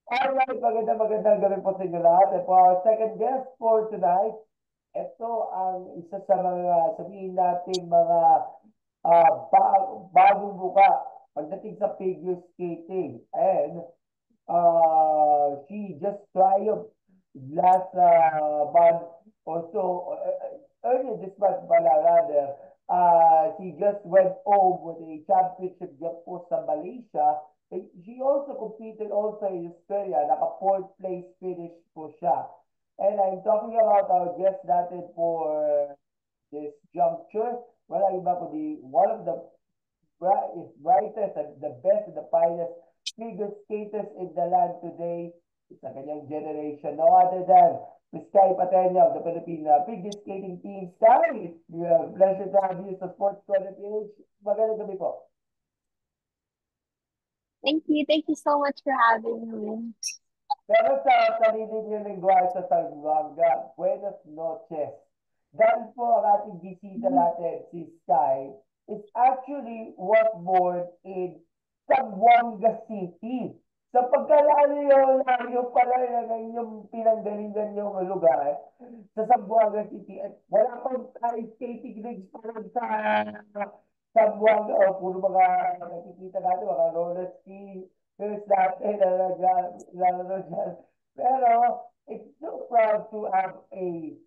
Alright, magandang gabi po sa inyo lahat. And for our second guest for tonight, ito ang isa sa mga sabihin natin mga bagong buka pagdating sa figure skating. And she just triumphed last month or so, earlier this month, pala, rather. She just went home with a championship game po sa Malaysia. And she also competed also in Australia. Naka fourth place finish po siya. And I'm talking about our guest natin for this juncture. Wala iba kundi one of the brightest and the best and the finest figure skaters in the land today. Sa kanyang generation. No other than Miss Sky Patenya of the Philippine Figure Skating Team. Sky, it's a pleasure to have you sa Sports Corner PH. Magandang gabi po. Thank you. Thank you so much for having me. Pero sa sarili niyo lingwahe sa Salvanga, buenas noches. Dahil po ang ating bisita Mhm. natin, si Sky, is actually was born in Zamboanga City. Sa pagkalayo pala na yung pinanggalingan yung lugar sa Zamboanga City at wala pang ice skating rigs pa lang sa Zamboanga o puro mga nakikita natin, mga roller ski, there's natin na naglalaro dyan. Pero it's so proud to have a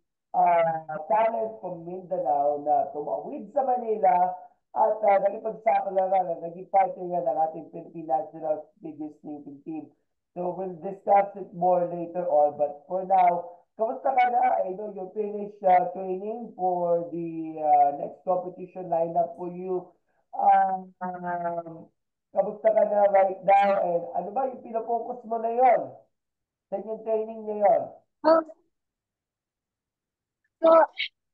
talent from Mindanao na tumawid sa Manila at nakipagsapalaran na naging parte nga ng ating Philippine National Figure Skating Team. So we'll discuss it more later on. But for now, kamusta ka na? I know you finished training for the next competition lineup for you. Kamusta ka na right now? And ano ba yung pinafocus mo na yon? Sa inyong training ngayon? Oh, so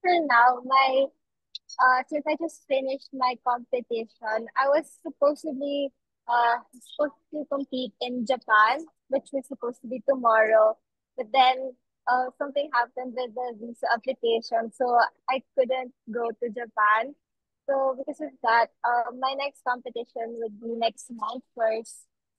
for now, my since I just finished my competition, I was supposed to compete in Japan, which was supposed to be tomorrow. But then something happened with the visa application, so I couldn't go to Japan. So because of that, my next competition would be next month for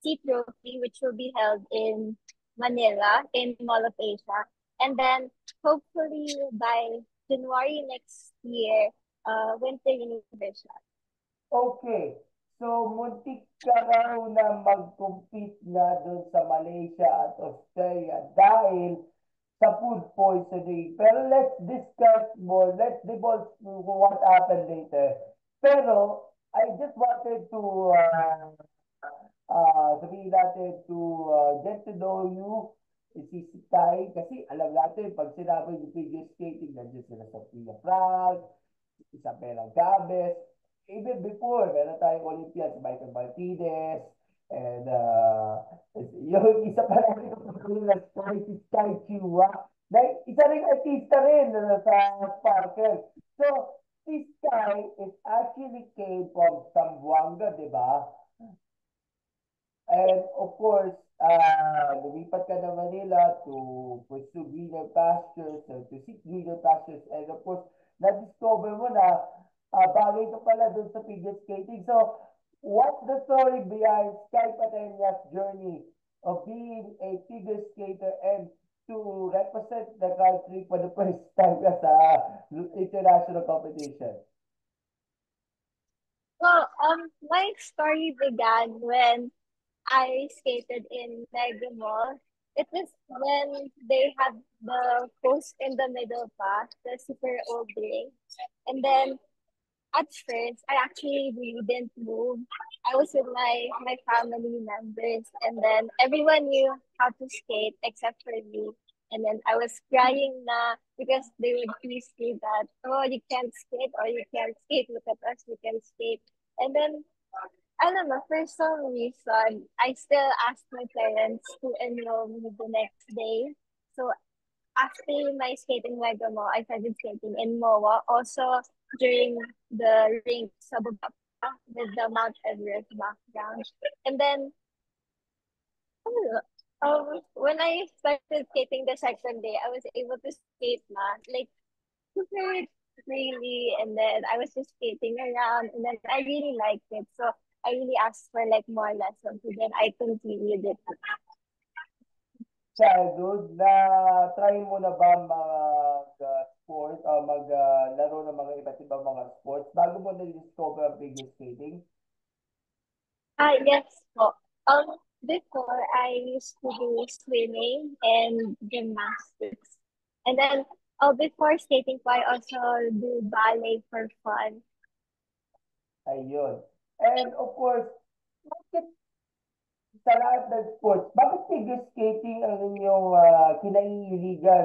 Sea Trophy, which will be held in Manila in Mall of Asia. And then hopefully by January next year, Winter Universal. Okay. So, muntik ka raw na mag-compete nga doon sa Malaysia at Australia dahil sa food poisoning. Pero let's discuss more. Let's divulge what happened later. Pero, I just wanted to sabihin natin to get to know you, si Tay, kasi alam natin, pag sinabi yung figure skating, nandiyan sila sa Pia Frank, Isabela Gabes, even before, meron tayong Olympian, si Michael Martinez, and yung isa pa natin na Sky, si Sky Chua, na isa rin artista rin sa Sparkle. So, si Sky is actually came from Zamboanga, di ba? And of course, lumipat ka na Manila to pursue greener pastures, to seek greener pastures. And of course, na-discover mo na bagay ka pala dun sa figure skating. So, what's the story behind Sky Patenya's journey of being a figure skater and to represent the country for the first time sa international competition? Well, my story began when I skated in Mega Mall. It was when they had the post in the middle path, the super old ring. And then at first, I actually really didn't move. I was with my family members, and then everyone knew how to skate except for me. And then I was crying na because they would tease me that, oh, you can't skate or you can't skate. Look at us, we can skate. And then I don't know, for some reason, I still asked my parents to enroll me the next day. So after my skating Mega Mall, I started skating in MOA. Also during the rink sa baba pa with the Mount Everest background. And then, I don't know, when I started skating the second day, I was able to skate na, like, super freely. And then I was just skating around. And then I really liked it. So I really asked for, like, more lessons. And then I continued it. childhood na try mo na ba mag-sport o mag-laro ng mga iba't ibang mga sports bago mo na-discover ang figure skating? Yes po. Before I used to do swimming and gymnastics. And then, before skating po, I also do ballet for fun. Ayun. And of course, bakit sa lahat ng sports, bakit figure skating ang inyong kinahihiligan?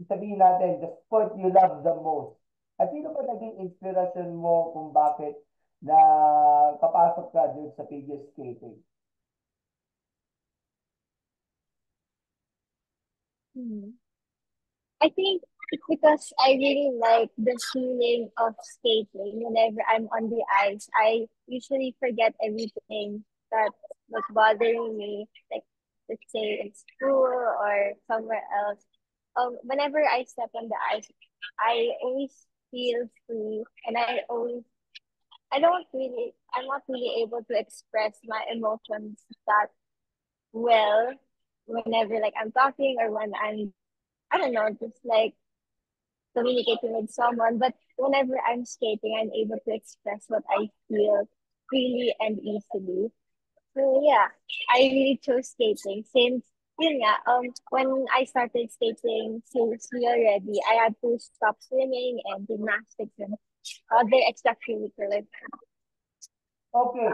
Sabihin natin, the sport you love the most. At sino ba naging inspirasyon mo kung bakit na kapasok ka dun sa figure skating? Hmm. I think it's because I really like the feeling of skating. Whenever I'm on the ice, I usually forget everything that was bothering me, like let's say in school or somewhere else. Whenever I step on the ice, I always feel free, and I'm not really able to express my emotions that well whenever like I'm talking or when I don't know, just like communicating with someone. But whenever I'm skating, I'm able to express what I feel freely and easily. So yeah, I really chose skating since yun nga, when I started skating seriously already, I had to stop swimming and gymnastics and other extracurricular. Okay.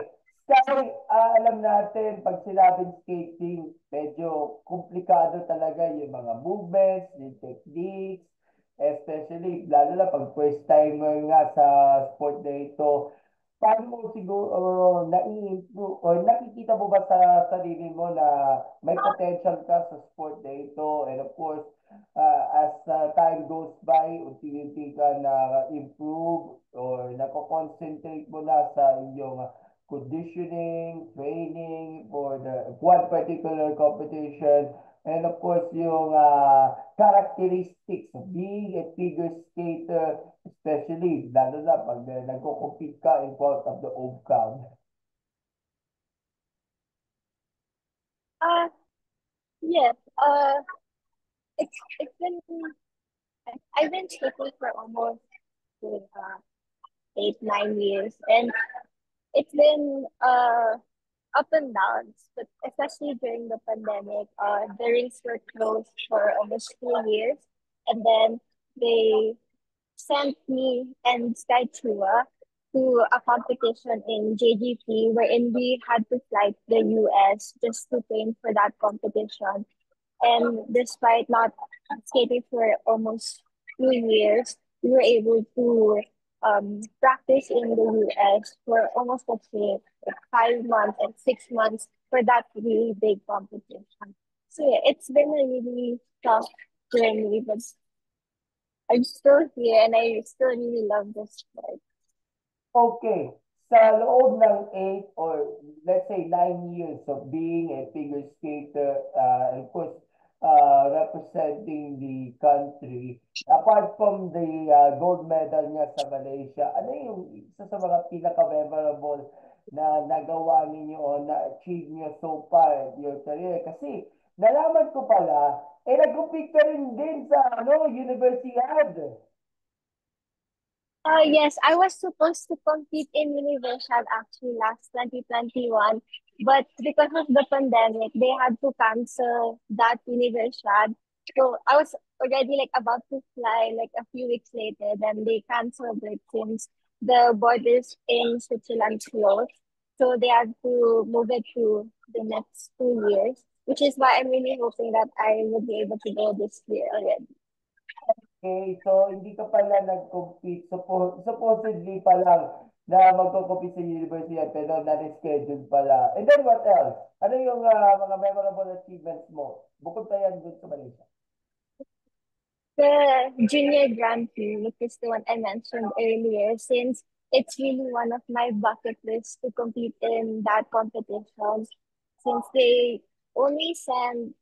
Kasi alam natin, pag sinabing skating, medyo komplikado talaga yung mga movements, yung techniques, especially, lalo na pag first timer nga sa sport na ito. Paano mo siguro nai-improve or nakikita mo ba sa sarili mo na may potential ka sa sport na ito? And of course, as time goes by, unti-unti ka na-improve or nako-concentrate mo na sa iyong conditioning, training for the one particular competition, and of course yung characteristics of being a figure skater, especially lalo na pag nagko-compete ka in front of the home crowd. Uh yes. It's been I've been skating for almost uh, 8 9 years, and it's been up and downs, but especially during the pandemic, the rinks were closed for almost 2 years, and then they sent me and Sky Chua to a competition in JGP wherein we had to fly to the US just to train for that competition. And despite not skating for almost 2 years, we were able to practice in the US for almost let's say like 5 months and 6 months for that really big competition. So yeah, it's been a really tough journey, but I'm still here and I still really love this sport. Okay, sa loob ng 8 or let's say 9 years of being a figure skater, and of course, representing the country, apart from the gold medal niya sa Malaysia, ano yung isa sa mga pinaka-memorable na nagawa ninyo o na-achieve niyo so far in your career? Kasi nalaman ko pala, nag-compete ka rin din sa Universidad. Yes, I was supposed to compete in Universal actually last 2021, but because of the pandemic, they had to cancel that Universal. So I was already like about to fly like a few weeks later, then they canceled it since the borders in Switzerland closed. So they had to move it to the next 2 years, which is why I'm really hoping that I will be able to go this year already. Okay, so hindi ka pala nag-compete. Supposedly pa lang na magko-compete sa university pero na-reschedule pala. And then what else? Ano yung mga memorable achievements mo? Bukod pa yan dun sa Malaysia. The Junior Grand Prix, which is the one I mentioned earlier, since it's really one of my bucket lists to compete in that competition, since they only send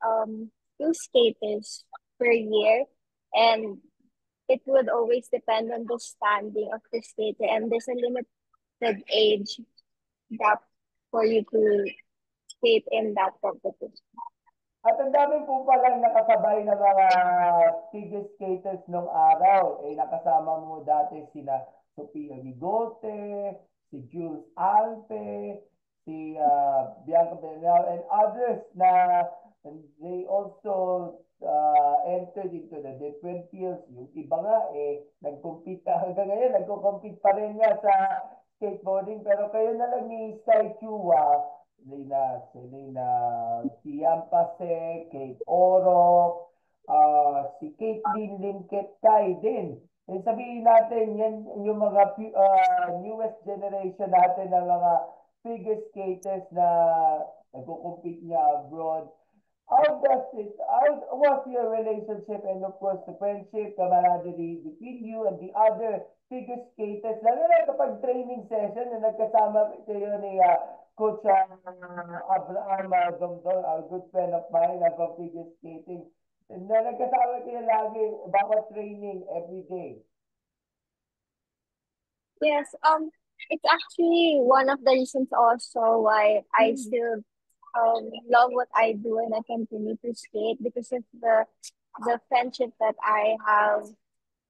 two skaters per year, and it would always depend on the standing of the skater, and there's a limited age gap for you to skate in that competition. At ang dami po palang nakasabay na mga figure skaters nung araw. Eh, nakasama mo dati sina Sofia Ligote, si Jules Alpe, si Bianca Bernal, and others na they also entered into the different fields. Yung iba nga, eh, nag-compete hanggang ngayon, nagko-compete pa rin nga sa skateboarding. Pero kayo na lang ni Sky Chua, Selena Siampase, Kate Oro, si Caitlin Linkett Kai din. Eh, sabihin natin, yan yung mga newest generation natin ng mga figure skaters na nagko-compete niya abroad. How was your relationship and of course the friendship, camaraderie between you and the other figure skaters? Lalo na kapag training session na nagkasama kayo ni Coach Abraham Dongdong, a good friend of mine from figure skating. Na nagkasama kayo lagi bawat training every day. Yes, it's actually one of the reasons also why I still love what I do and I continue to skate because of the friendship that I have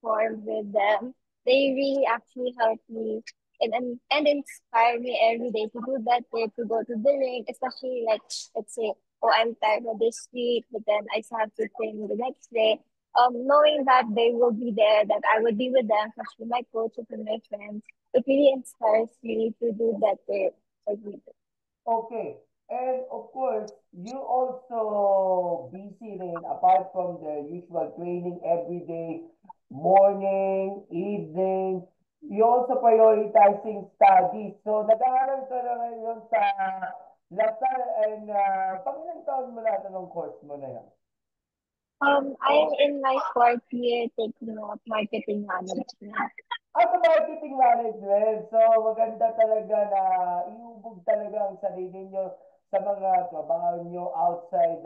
formed with them. They really actually help me and inspire me every day to do better, to go to the ring, especially like let's say, oh, I'm tired of this week, but then I still have to train the next day. Knowing that they will be there, that I would be with them, especially my coaches and my friends, it really inspires me to do better every day. Okay. And of course, you also busy rin apart from the usual training every day, morning, evening, you also prioritizing studies. So, nag-aaral ka na ngayon sa Lasal and pangilang taon mo na ito ng course mo na yan? I'm in my fourth year taking up marketing management. Sa marketing management, so maganda talaga na iubog talaga ang sarili nyo sa mga trabaho nyo outside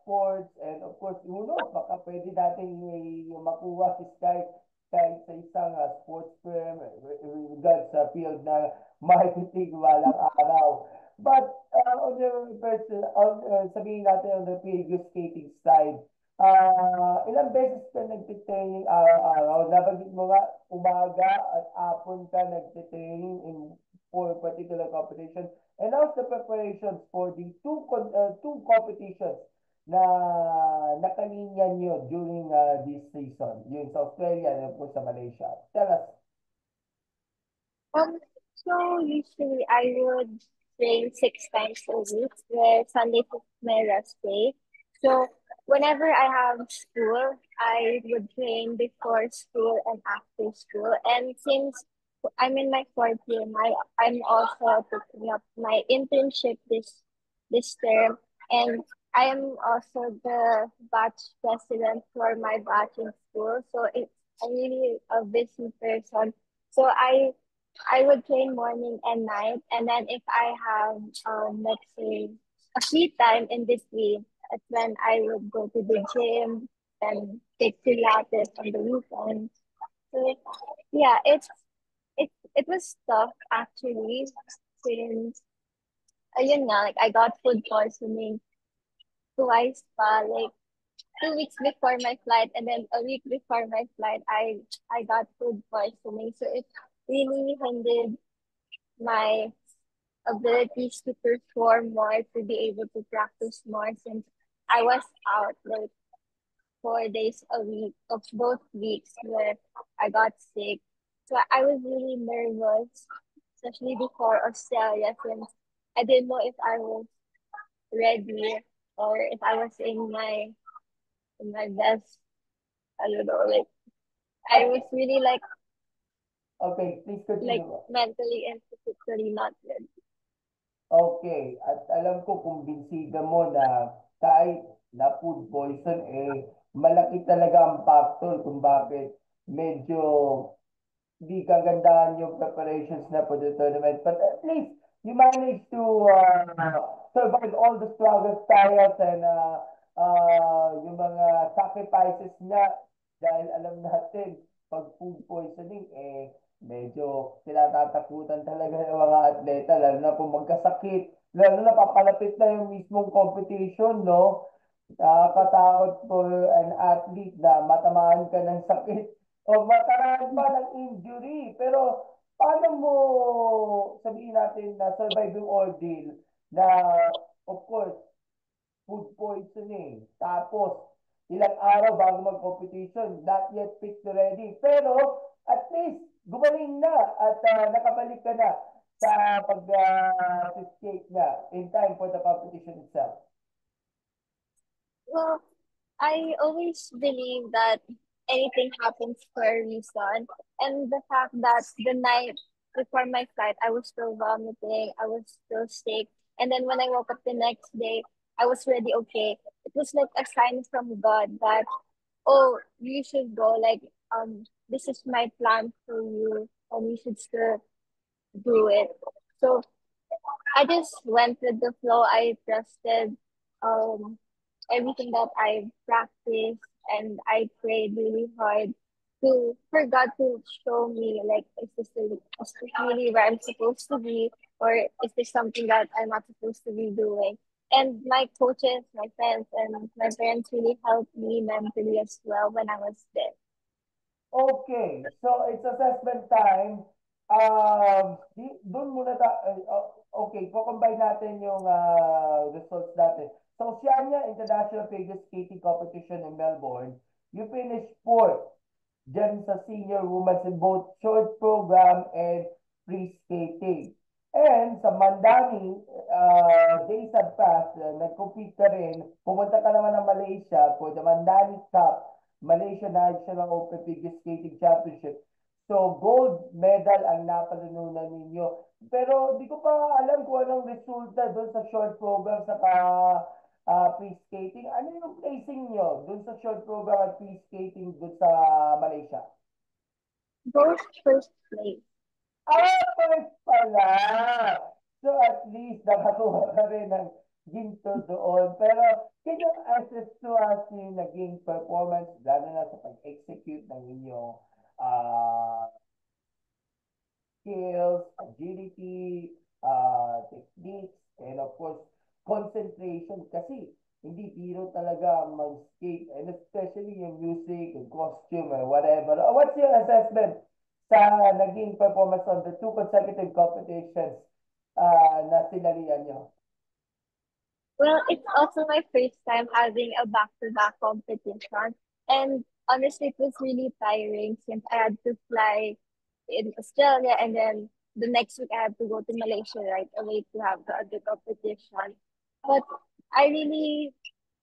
sports and of course, who knows, baka pwede natin makuha si Sky kahit sa isang sports firm regards sa field na marketing walang araw. But on your person, sabihin natin on the figure skating side, ilang beses ka nagtitraining araw-araw? Nabanggit mo nga, umaga at hapon ka nagtitraining for particular competition. And how's the preparations for the two competitions na nakalinya nyo during this season? Yung sa Australia and of course sa Malaysia. Tell us. Um, so usually I would train 6 times a week, where Sunday is my rest day. So whenever I have school, I would train before school and after school. And since I'm in my fourth year, I'm also picking up my internship this term, and I am also the batch president for my batch in school. So I'm really a busy person. So I would train morning and night, and then if I have let's say a free time in between, that's when I would go to the gym and take Pilates on the weekends. So yeah, it was tough actually since ayun nga, like I got food poisoning twice pa, like 2 weeks before my flight and then a week before my flight I got food poisoning. So it really hindered my abilities to perform more, to be able to practice more since I was out like 4 days a week of both weeks where I got sick. So I was really nervous, especially before Australia, since I didn't know if I was ready or if I was in my best. I don't know, like I was really Okay, please like continue. mentally and physically not ready. Okay, at alam ko kumbinsiga mo na kahit na food poison, eh, malaki talaga ang factor kung bakit medyo di kagandahan yung preparations na for the tournament. But at least, you managed to survive all the struggles, trials, and yung mga sacrifices nga dahil alam natin, pag food poisoning, eh, medyo kinatatakutan talaga ng mga atleta, lalo na kung magkasakit, lalo na papalapit na yung mismong competition, no? Nakakatakot for an athlete na matamaan ka ng sakit o matarahan pa ng injury. Pero paano mo sabihin natin na survive yung ordeal na, of course, food poisoning. Tapos, ilang araw bago mag-competition, not yet fit to ready. Pero, at least, gumaling na at nakabalik ka na sa pag-skate na in time for the competition itself. Well, I always believe that anything happens for a reason. And the fact that the night before my flight, I was still vomiting, I was still sick. And then when I woke up the next day, I was already okay. It was like a sign from God that, oh, you should go. Like, this is my plan for you, and you should still do it. So I just went with the flow. I trusted um everything that I practiced, and I prayed really hard to for God to show me, like, is this really where I'm supposed to be, or is this something that I'm not supposed to be doing? And my coaches, my friends, and my parents really helped me mentally as well when I was there. Okay, so it's assessment time. Doon muna okay, kukombine natin yung results natin. So, Oceania International Figure Skating Competition in Melbourne, you finished fourth dyan sa senior women's in both short program and free skating. And sa Mandani, days have passed, nag-compete ka rin, pumunta ka naman ng Malaysia for the Mandani Cup, Malaysia National Open Figure Skating Championship. So, gold medal ang napalanunan ninyo. Pero di ko pa alam kung anong resulta doon sa short program sa free skating. Ano yung placing nyo doon sa short program at free skating doon sa Malaysia? Both first place. First pala! So at least nakakuha ka rin ng ginto doon. Pero can you assess to us yung naging performance lalo na sa pag-execute ng inyong uh, skills, agility, techniques, and of course, concentration. Kasi hindi biro talaga mag-skate, and especially yung music, yung costume, or whatever. What's your assessment sa naging performance on the two consecutive competitions na sinalihan nyo? Well, it's also my first time having a back-to-back competition. And honestly, it was really tiring since I had to fly in Australia, and then the next week I had to go to Malaysia right away to have the other competition. But I really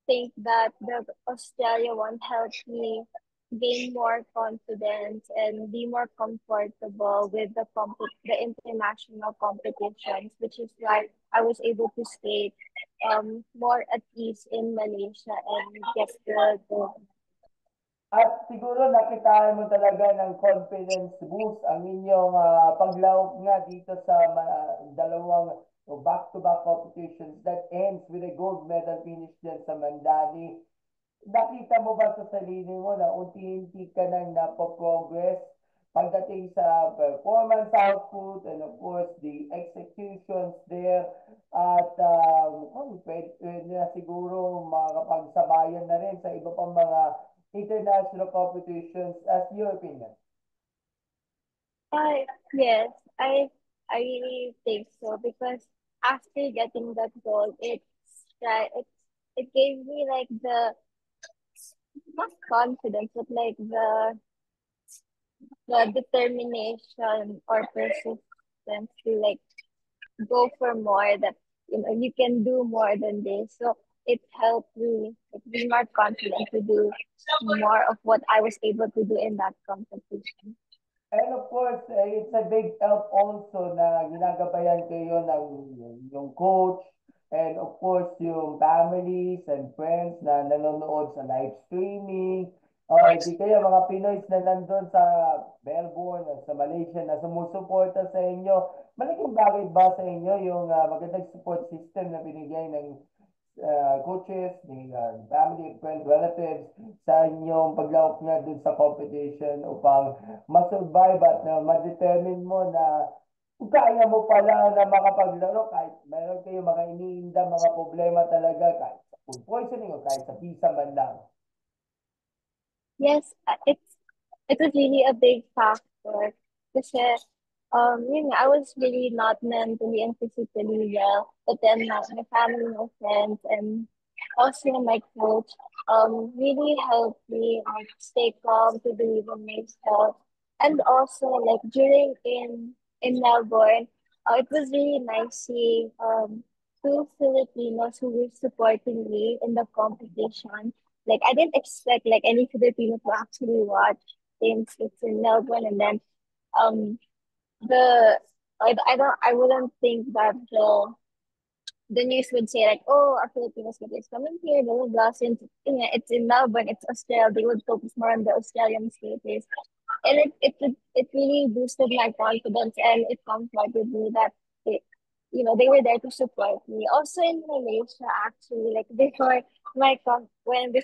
think that the Australia one helped me gain more confidence and be more comfortable with the international competitions, which is why I was able to skate more at ease in Malaysia and get the At siguro nakitaan mo talaga ng confidence boost ang inyong paglahok nga dito sa dalawang back-to-back competitions that ends with a gold medal finish din sa Mandani. Nakita mo ba sa sarili mo na unti-unti ka nang napo-progress pagdating sa performance output and of course the executions there at pwede na siguro makakapagsabayan na rin sa iba pang mga international competitions as your opinion? yes, I really think so because after getting that goal, it gave me like the not confidence, but like the determination or persistence to like go for more, that you can do more than this. So it helped me be more confident to do more of what I was able to do in that competition. And of course, it's a big help also na ginagabayan kayo ng yung coach and of course yung families and friends na nanonood sa live streaming or di kaya mga Pinoys na nandun sa Melbourne o sa Malaysia na sumusuporta sa inyo. Malaking bagay ba sa inyo yung magandang support system na binigay ng coaches, ni family, friends, relatives sa inyong paglawak niya dun sa competition upang ma-survive at ma-determine mo na kung kaya mo pala na makapaglaro kahit meron kayo mga iniinda, mga problema talaga kahit sa food poisoning o kahit sa visa man lang. Yes, it was really a big factor kasi yun nga, I was really not mentally and physically well, but then my family, my friends, and also my coach really helped me like stay calm to believe in myself, and also like during in Melbourne, it was really nice seeing two Filipinos who were supporting me in the competition. Like I didn't expect like any Filipino to actually watch since it's in Melbourne, and then um the I wouldn't think that the news would say like, oh, a Filipino skater is coming here, blah blah blah. Since it's in Melbourne, it's Australia, they would focus more on the Australian skaters, and it really boosted my confidence, and it comforted me that they, they were there to support me. Also in Malaysia, actually, like before my performance,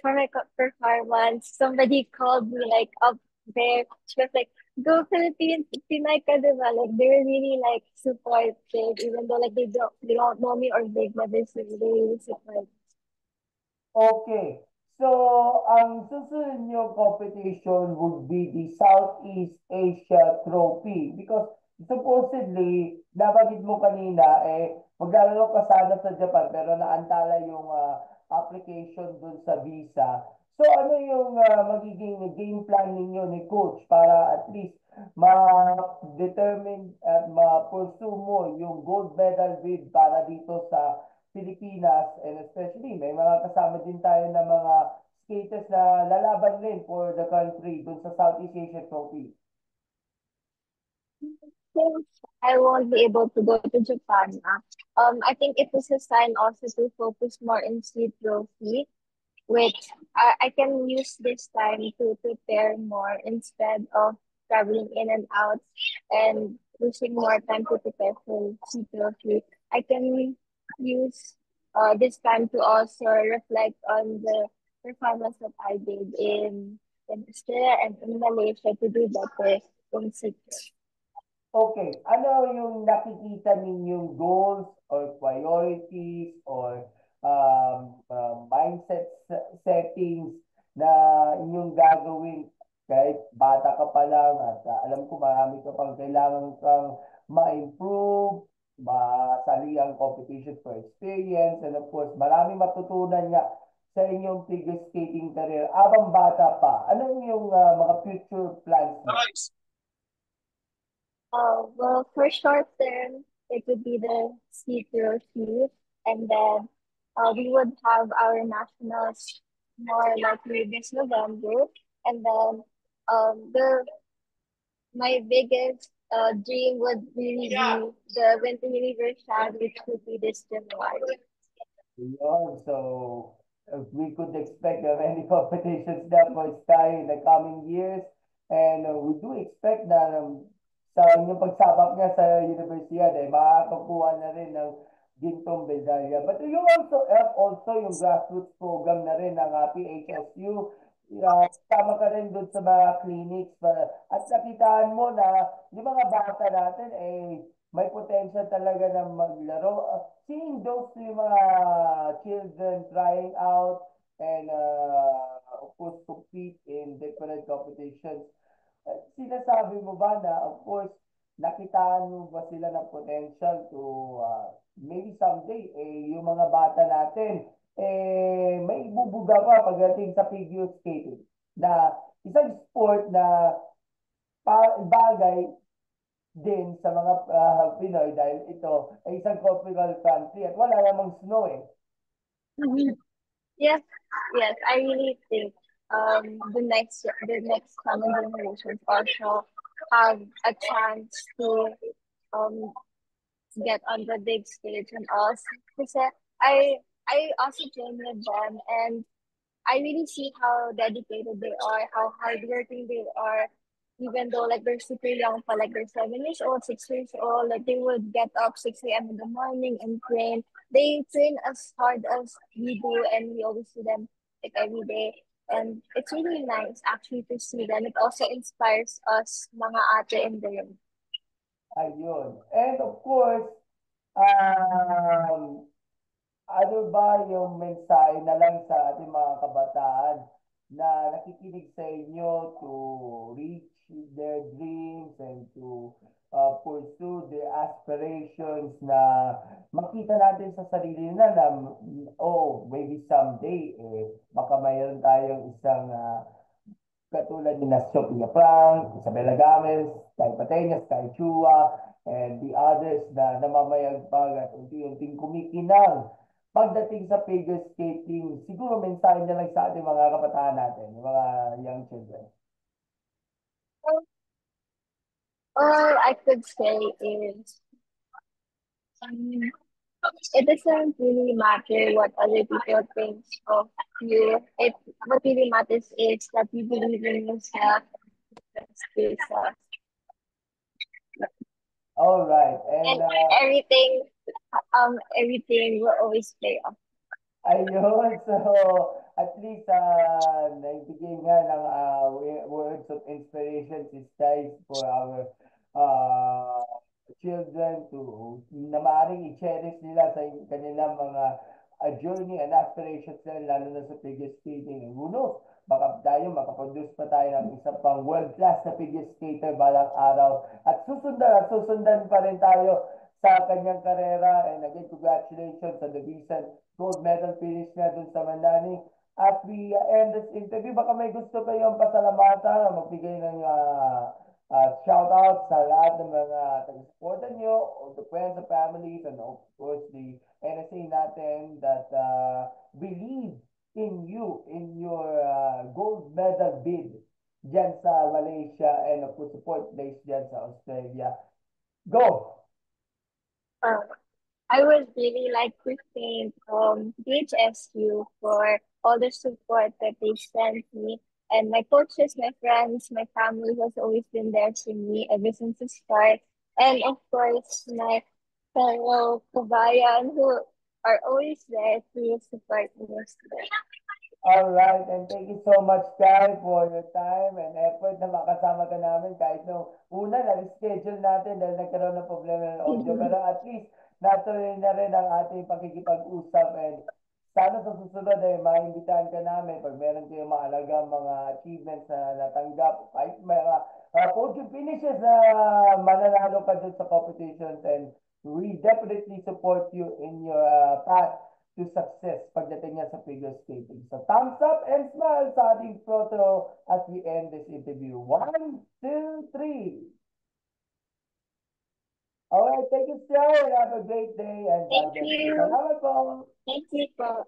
somebody called me like up there. She was like, "Go Philippines, Pinay ka, diba?" Like they were really like supportive, even though like they don't know me or they've never seen me. They really support. Okay. So, ang susunod niyong competition would be the Southeast Asia Trophy because supposedly, nabanggit mo kanina, maglalaro ka sana sa Japan pero naantala yung application dun sa visa. So, ano yung magiging game plan ninyo ni coach para at least ma-determine at ma-pursue mo yung gold medal bid para dito sa Pilipinas and especially may mga kasama din tayo na mga skaters na lalaban din for the country dun sa Southeast Asia Trophy. Since I won't be able to go to Japan, I think it was a sign also to focus more in street trophy, which I can use this time to prepare more instead of traveling in and out and losing more time to prepare for C203. I can use this time to also reflect on the performance that I did in Australia and in Malaysia to do better in C2. Okay, ano yung nakikita ninyong goals or priorities or mindset settings na inyong gagawin kahit bata ka pa lang at alam ko marami ka pang kailangan kang ma-improve, masali ang competition for experience, and of course, marami matutunan nga sa inyong figure skating career abang bata pa. Ano yung mga future plans mo? Well, for short term, it would be the C203, and then we would have our nationals more likely this November, and then the my biggest dream would really be the Winter Universal, which would be this January. Yun. So, we could expect many competitions na for Sky in the coming years. And we do expect na sa inyong pagsabak niya sa universidad, makakakuha na rin ng gintong medalya. But you also have also yung grassroots program na rin ng PHSU. Tama ka rin doon sa mga clinics. At nakitaan mo na yung mga bata natin, may potential talaga na maglaro. Seeing those yung mga children trying out and of course compete in different competitions, sinasabi mo ba na of course nakitaan mo ba sila ng potential to maybe someday yung mga bata natin may bubuga pa pagdating sa figure skating na isang sport na bagay din sa mga Pinoy dahil ito ay isang tropical country at wala namang snow eh. Mhm. Yes, yes, I really think the next coming generations also have a chance to um get on the big stage and all. Kasi I also train with them, and I really see how dedicated they are, how hardworking they are, even though like they're super young pa, like they're 7 years old, 6 years old, like they would get up 6 a.m. in the morning and train. They train as hard as we do, and we always see them like every day. And it's really nice actually to see them. It also inspires us mga ate in the room. Ayun. And of course, um, ano ba yung mensahe na lang sa ating mga kabataan na nakikinig sa inyo to reach their dreams and to pursue their aspirations na makita natin sa sarili na oh, maybe someday, baka mayroon tayong isang katulad ni Sophia Frank, Isabella Games, Kai Pateñas, Kai Chua, and the others na namamayagpag at unti-unting kumikinang pagdating sa figure skating. Siguro mensahe na lang sa ating mga kabataan natin, yung mga young children. All I could say is um, it doesn't really matter what other people think of you. What really matters is that you believe in yourself, yourself, All right. and And everything will always pay off. ayun, so at least nagbigay nga ng words of inspiration si Stice for our uh, children to na maaaring i-cherish nila sa kanilang mga journey and aspirations nila, lalo na sa figure skating. And who knows, baka tayo makaproduce pa tayo ng isa pang world-class na figure skater balang araw. At susundan pa rin tayo sa kanyang karera. And again, congratulations sa the recent gold medal finish niya dun sa Mandani. At we end this interview, baka may gusto kayong pasalamatan o magbigay ng shout out sa lahat ng mga taga-supportan nyo, all the friends, the families, and of course the NSA natin that believe in you, in your gold medal bid dyan sa Malaysia and of course support base dyan sa Australia. Go! Uh, I would really like to thank DHSU for all the support that they sent me. And my coaches, my friends, my family has always been there to me ever since the start. And of course, my fellow kabayan who are always there to support me as well. All right, and thank you so much, Kai, for your time and effort na makasama ka namin kahit nung una na-schedule natin dahil nagkaroon ng problema ng audio. Pero at least natuloy na rin ang ating pakikipag-usap and sana sa susunod ay maimbitahan ka namin pag meron kayong mahalagang mga achievements na natanggap, kahit mga podium finishes na mananalo ka dun sa competitions and we definitely support you in your path to success pagdating niya sa figure skating. So thumbs up and smile sa ating photo as we end this interview. 1, 2, 3. Alright, thank you, sir, and have a great day and God Thank bless you. you. Salamat po. Thank you po.